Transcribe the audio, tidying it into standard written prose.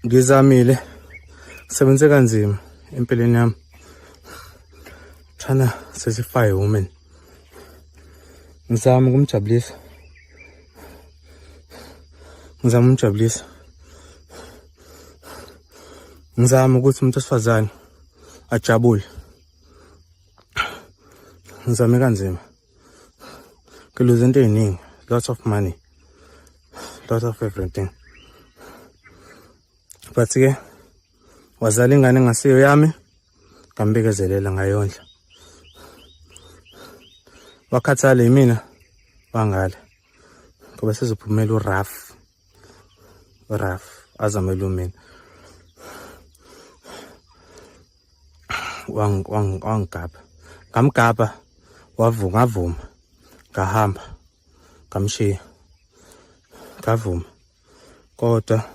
ngizamile sebenze kanzima empilweni yami trying to satisfy a woman. Ngizama ukumjabulisa. Ngizama ukuthi umuntu osifazane ajabule. Ngizame kanzima. Ngiluze into eziningi, lots of money, lots of everything. But ke wazala ingane engasiyo yami, ngambekezelela ngayondla. Wakhathala yimina wangala. Ngoba sizophumela uRaf azamela umina. Wangigaba. Ngamgaba ngavuma. Ngahamba. Ngamshiya. Ngavuma. Kodwa